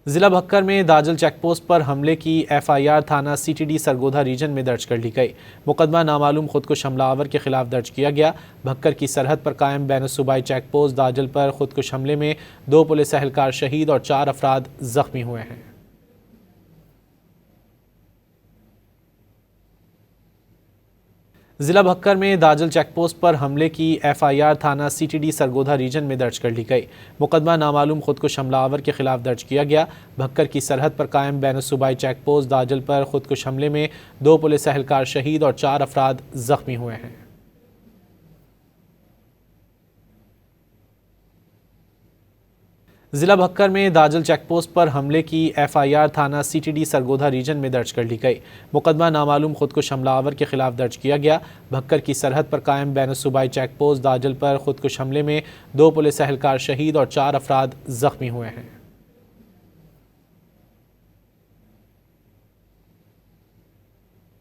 जिला भक्कर में दाजल चेकपोस्ट पर हमले की एफआईआर थाना सीटीडी सरगोधा रीजन में दर्ज कर ली गई। मुकदमा नामालूम खुदकुश हमलावर के खिलाफ दर्ज किया गया। भक्कर की सरहद पर कायम बैनुसूबाई चेकपोस्ट दाजल पर खुदकुश हमले में 2 पुलिस एहलकार शहीद और 4 अफराद जख्मी हुए हैं। जिला भक्कर में दाजल चेकपोस्ट पर हमले की एफआईआर थाना सीटीडी सरगोधा रीजन में दर्ज कर ली गई। मुकदमा नामालूम खुदकुश हमलावर के खिलाफ दर्ज किया गया। भक्कर की सरहद पर कायम बैनुसूबाई चेकपोस्ट दाजल पर खुदकुश हमले में 2 पुलिस एहलकार शहीद और 4 अफराद जख्मी हुए हैं। जिला भक्कर में दाजल चेकपोस्ट पर हमले की एफआईआर थाना सीटीडी सरगोधा रीजन में दर्ज कर ली गई। मुकदमा नामालूम खुदकुश हमलावर के खिलाफ दर्ज किया गया। भक्कर की सरहद पर कायम बैनुसूबाई चेकपोस्ट दाजल पर खुदकुश हमले में 2 पुलिस एहलकार शहीद और 4 अफराद जख्मी हुए हैं।